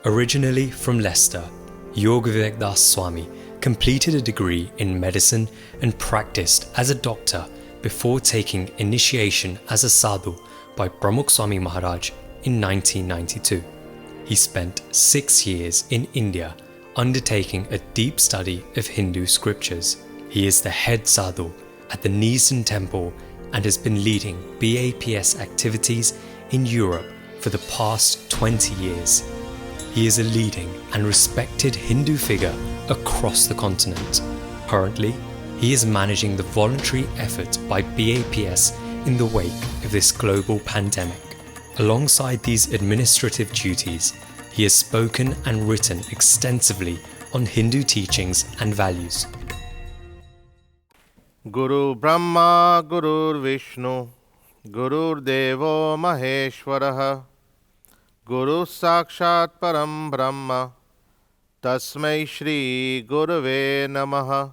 Originally from Leicester, Yogvivek Swami completed a degree in medicine and practiced as a doctor before taking initiation as a Sadhu by Pramukh Swami Maharaj in 1992. He spent 6 years in India undertaking a deep study of Hindu scriptures. He is the head Sadhu at the Neasden temple and has been leading BAPS activities in Europe for the past 20 years. He is a leading and respected Hindu figure across the continent. Currently, he is managing the voluntary effort by BAPS in the wake of this global pandemic. Alongside these administrative duties, he has spoken and written extensively on Hindu teachings and values. Guru Brahma Guru Vishnu Guru Devo Maheshwaraha Guru Sakshat Param Brahma Tasmai Shri Gurave Namaha.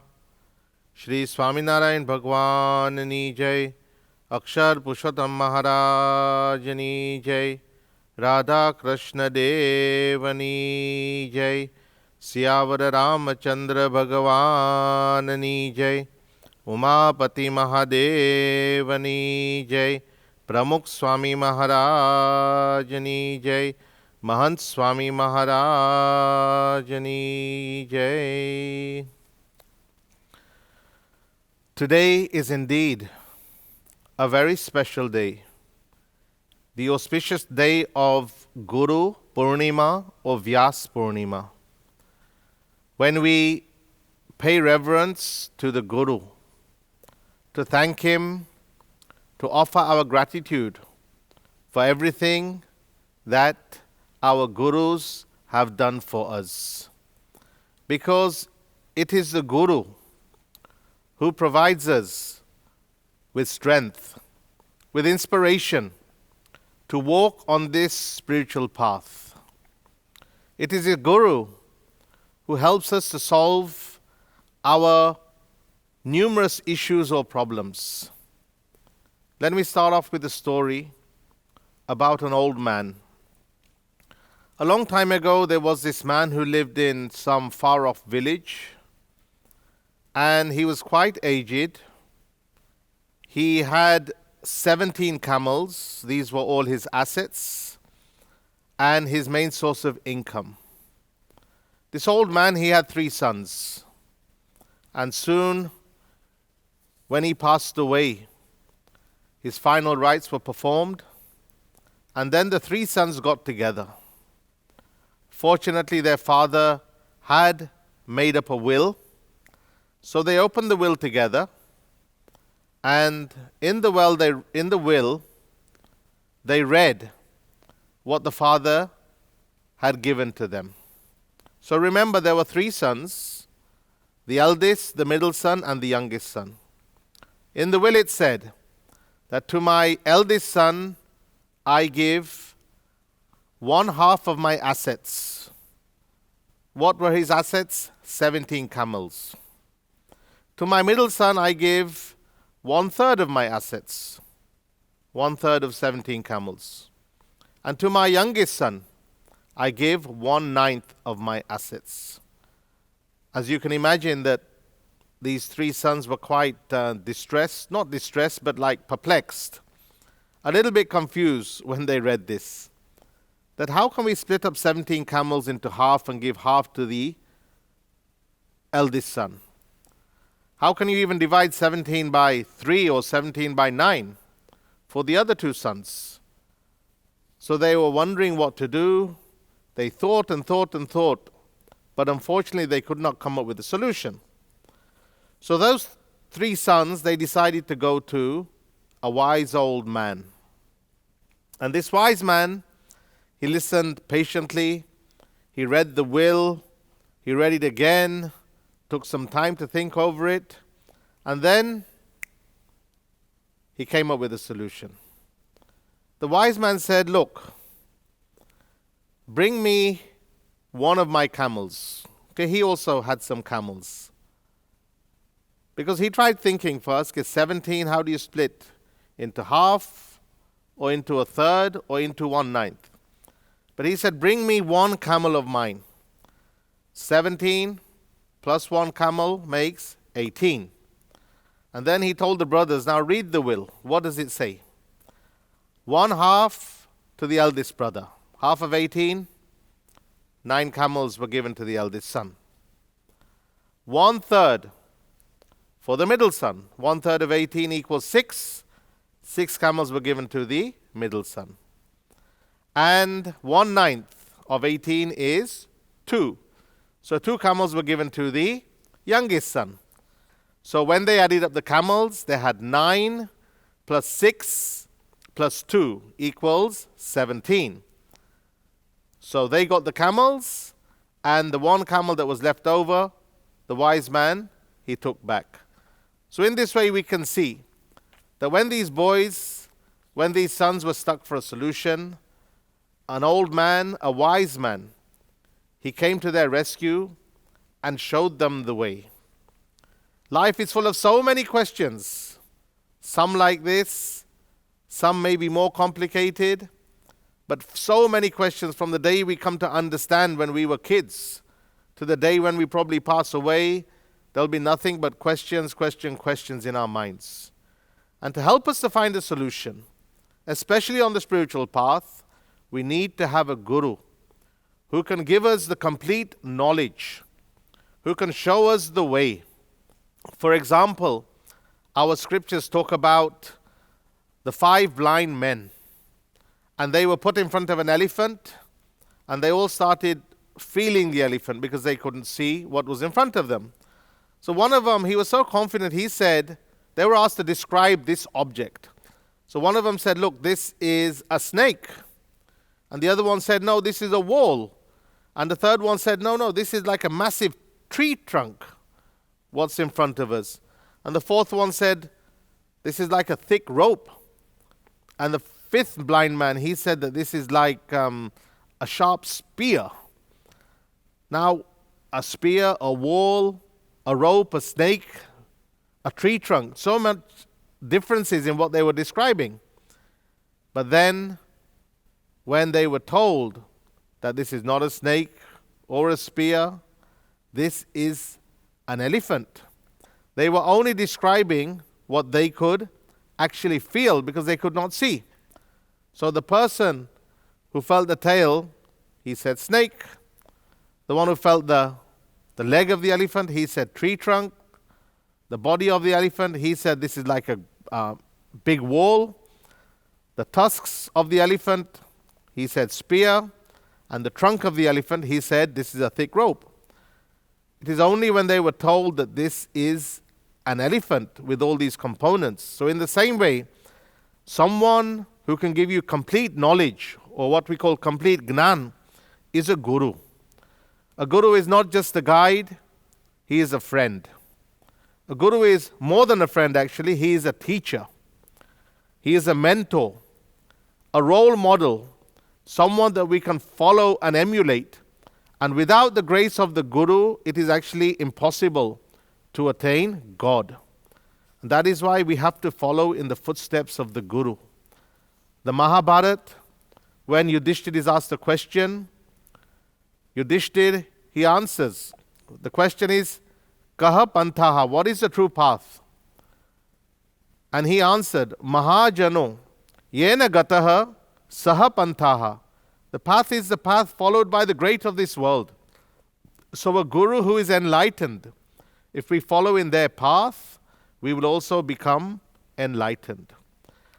Shri Swaminarayan Bhagwan Ni Jai, Akshar Purushottam Maharaj Ni Jai, Radha Krishna Deva Ni Jai, Siyavara Ramachandra Bhagwan Ni Jai, Umapati Mahadeva Ni Jai, Pramukh Swami Maharaj Ni Jai, Mahant Swami Maharaj Ni Jai. Today is indeed a very special day, the auspicious day of Guru Purnima or Vyas Purnima, when we pay reverence to the Guru, to thank him, to offer our gratitude for everything that our Gurus have done for us. Because it is the Guru who provides us with strength, with inspiration to walk on this spiritual path. It is a Guru who helps us to solve our numerous issues or problems. Let me start off with a story about an old man. A long time ago, there was this man who lived in some far-off village, and he was quite aged. He had 17 camels. These were all his assets and his main source of income. This old man, he had 3 sons. And soon, when he passed away, his final rites were performed, and then the 3 sons got together. Fortunately, their father had made up a will, so they opened the will together, and in the will, they read what the father had given to them. So remember, there were 3 sons, the eldest, the middle son, and the youngest son. In the will it said that to my eldest son, I give 1/2 of my assets. What were his assets? 17 camels. To my middle son, I give 1/3 of my assets, 1/3 of 17 camels. And to my youngest son, I give 1/9 of my assets. As you can imagine, that these 3 sons were quite distressed, not distressed, but like perplexed, a little bit confused when they read this. That how can we split up 17 camels into half and give half to the eldest son? How can you even divide 17 by 3 or 17 by 9 for the other 2 sons? So they were wondering what to do. They thought and thought and thought, but unfortunately they could not come up with a solution. So those 3 sons, they decided to go to a wise old man. And this wise man, he listened patiently. He read the will. He read it again. Took some time to think over it, and then he came up with a solution. The wise man said, look, bring me one of my camels. Okay, he also had some camels. Because he tried thinking first, okay, 17, how do you split? Into half, or into 1/3, or into 1/9? But he said, bring me one camel of mine. 17 plus one camel makes 18. And then he told the brothers, now read the will. What does it say? 1/2 to the eldest brother. Half of 18, 9 camels were given to the eldest son. 1/3 for the middle son. 1/3 of 18 equals 6. 6 camels were given to the middle son. And 1/9 of 18 is 2. So 2 camels were given to the youngest son. So when they added up the camels, they had 9 plus 6 plus 2 equals 17. So they got the camels, and the one camel that was left over, the wise man, he took back. So in this way we can see that when these sons were stuck for a solution, an old man, a wise man, he came to their rescue and showed them the way. Life is full of so many questions. Some like this, some may be more complicated, but so many questions from the day we come to understand when we were kids to the day when we probably pass away. There'll be nothing but questions in our minds. And to help us to find a solution, especially on the spiritual path, we need to have a guru who can give us the complete knowledge, who can show us the way. For example, our scriptures talk about the 5 blind men, and they were put in front of an elephant, and they all started feeling the elephant because they couldn't see what was in front of them. So one of them, he was so confident, he said, they were asked to describe this object. So one of them said, look, this is a snake. And the other one said, no, this is a wall. And the third one said, no, this is like a massive tree trunk. What's in front of us? And the fourth one said, this is like a thick rope. And the 5th blind man, he said that this is like a sharp spear. Now, a spear, a wall, a rope, a snake, a tree trunk, so much differences in what they were describing. But then, when they were told that this is not a snake or a spear, this is an elephant, they were only describing what they could actually feel because they could not see. So the person who felt the tail, he said snake. The one who felt the leg of the elephant, he said tree trunk. The body of the elephant, he said this is like a big wall. The tusks of the elephant, he said spear. And the trunk of the elephant, he said this is a thick rope. It is only when they were told that this is an elephant with all these components. So in the same way, someone who can give you complete knowledge, or what we call complete gnan, is a guru. A guru is not just a guide, he is a friend. A guru is more than a friend actually, he is a teacher. He is a mentor, a role model, someone that we can follow and emulate. And without the grace of the guru, it is actually impossible to attain God. And that is why we have to follow in the footsteps of the guru. The Mahabharata, when Yudhishthira is asked a question, Yudhishthira, he answers. The question is, Kaha Panthaha, what is the true path? And he answered, Mahajano, Yena Gataha, Saha Panthaha. The path is the path followed by the great of this world. So a guru who is enlightened, if we follow in their path, we will also become enlightened.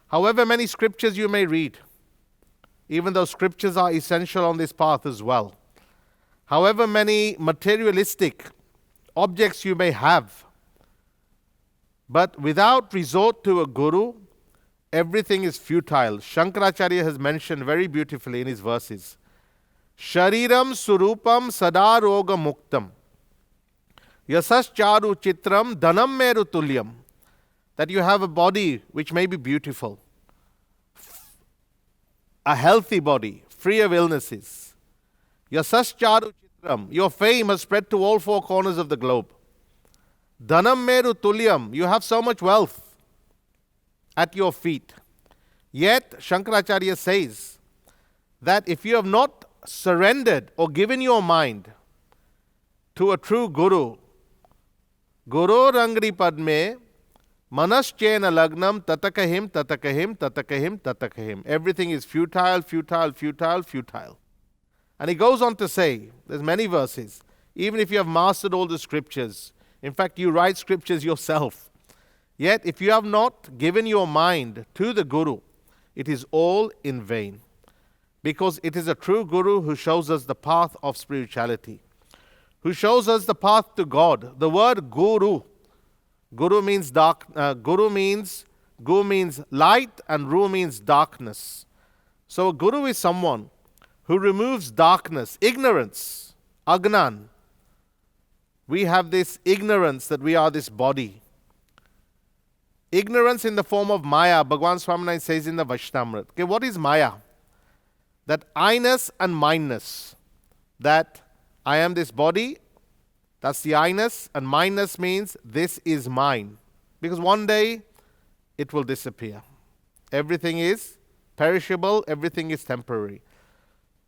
However many scriptures you may read, even though scriptures are essential on this path as well, however many materialistic objects you may have, but without resort to a guru, everything is futile. Shankaracharya has mentioned very beautifully in his verses, Shariram surupam sadaroga muktam yasascharu chitram dhanam meru tulyam. That you have a body which may be beautiful, a healthy body, free of illnesses. Yasascharu chitram, your fame has spread to all 4 corners of the globe. Dhanam meru tulyam, you have so much wealth at your feet. Yet, Shankaracharya says that if you have not surrendered or given your mind to a true Guru, Guru Rangri Padme, Manaschena Lagnam, Tatakahim, Tatakahim, Tatakahim, Tatakahim. Everything is futile, futile, futile, futile. And he goes on to say, there's many verses, even if you have mastered all the scriptures, in fact, you write scriptures yourself, yet if you have not given your mind to the Guru, it is all in vain. Because it is a true Guru who shows us the path of spirituality, who shows us the path to God. The word Guru, Guru means dark. Gu means light, and Ru means darkness. So a Guru is someone who removes darkness, ignorance, agnan. We have this ignorance that we are this body. Ignorance in the form of Maya, Bhagavan Swaminarayan says in the Vaishnamrit. Okay, what is Maya? That I-ness and mine-ness. That I am this body, that's the I-ness, and mine-ness means this is mine. Because one day it will disappear. Everything is perishable, everything is temporary.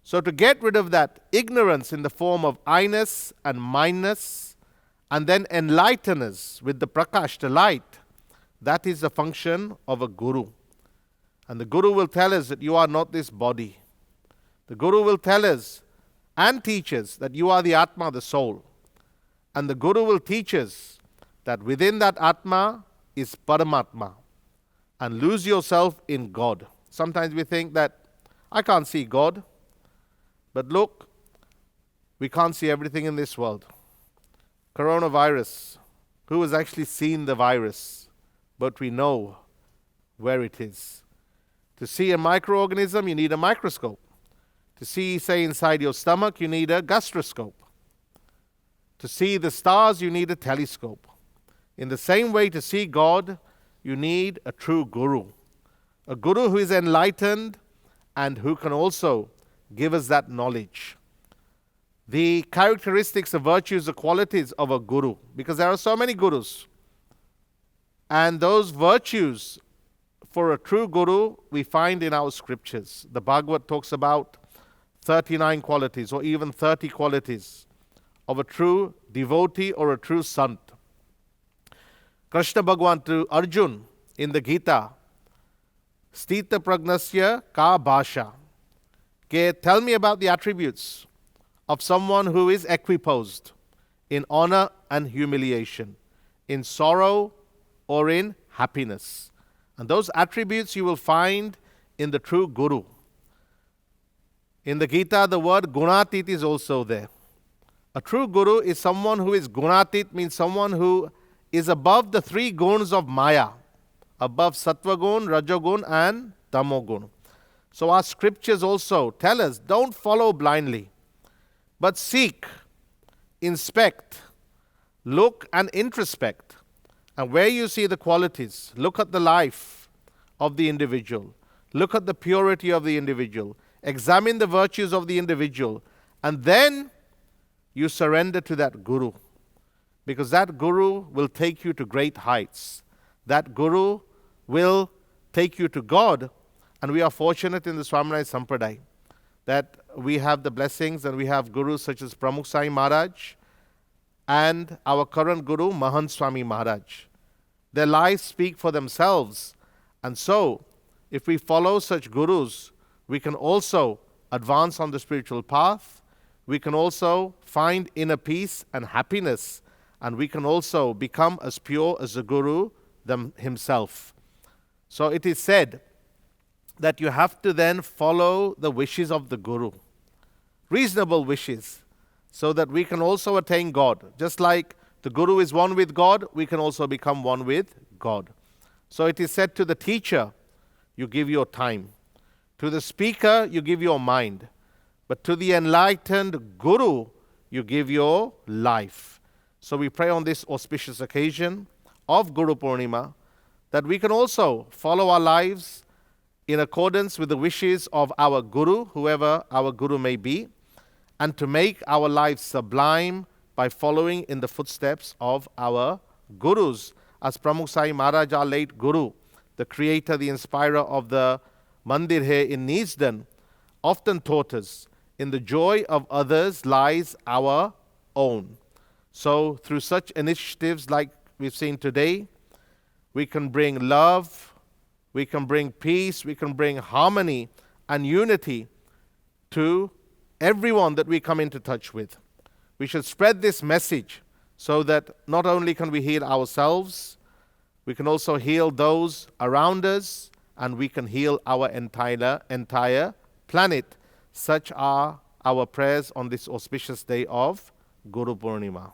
So to get rid of that ignorance in the form of I-ness and mine-ness, and then enlighten us with the prakash, the light, that is the function of a Guru. And the Guru will tell us that you are not this body. The Guru will tell us and teach us that you are the Atma, the soul. And the Guru will teach us that within that Atma is Paramatma. And lose yourself in God. Sometimes we think that I can't see God. But look, we can't see everything in this world. Coronavirus, who has actually seen the virus? But we know where it is. To see a microorganism, you need a microscope. To see, say, inside your stomach, you need a gastroscope. To see the stars, you need a telescope. In the same way, to see God, you need a true Guru. A Guru who is enlightened and who can also give us that knowledge. The characteristics, the virtues, the qualities of a Guru, because there are so many Gurus. And those virtues for a true Guru we find in our scriptures. The Bhagavad talks about 39 qualities or even 30 qualities of a true devotee or a true sant. Krishna Bhagavan to Arjun in the Gita, Stita Pragnasya Ka Bhasha. Okay, tell me about the attributes of someone who is equiposed in honor and humiliation, in sorrow or in happiness. And those attributes you will find in the true Guru. In the Gita, the word Gunatit is also there. A true Guru is someone who is Gunatit, means someone who is above the three guns of Maya, above Sattva gun, Rajagun and Tamogun. So our scriptures also tell us, don't follow blindly, but seek, inspect, look and introspect. And where you see the qualities, look at the life of the individual, look at the purity of the individual, examine the virtues of the individual, and then you surrender to that Guru. Because that Guru will take you to great heights. That Guru will take you to God. And we are fortunate in the Swaminarayan Sampradaya that we have the blessings and we have Gurus such as Pramukh Sai Maharaj and our current Guru, Mahant Swami Maharaj. Their lives speak for themselves. And so, if we follow such Gurus, we can also advance on the spiritual path. We can also find inner peace and happiness. And we can also become as pure as the Guru himself. So it is said that you have to then follow the wishes of the Guru. Reasonable wishes. So that we can also attain God. Just like the Guru is one with God, we can also become one with God. So it is said to the teacher, you give your time. To the speaker, you give your mind. But to the enlightened Guru, you give your life. So we pray on this auspicious occasion of Guru Purnima that we can also follow our lives in accordance with the wishes of our Guru, whoever our Guru may be, and to make our lives sublime by following in the footsteps of our Gurus. As Pramukh Sai Maharaj, our late Guru, the creator, the inspirer of the mandir here in Neasden, often taught us, in the joy of others lies our own. So through such initiatives like we've seen today, we can bring love, we can bring peace, we can bring harmony and unity to everyone that we come into touch with. We should spread this message so that not only can we heal ourselves, we can also heal those around us, and we can heal our entire planet. Such are our prayers on this auspicious day of Guru Purnima.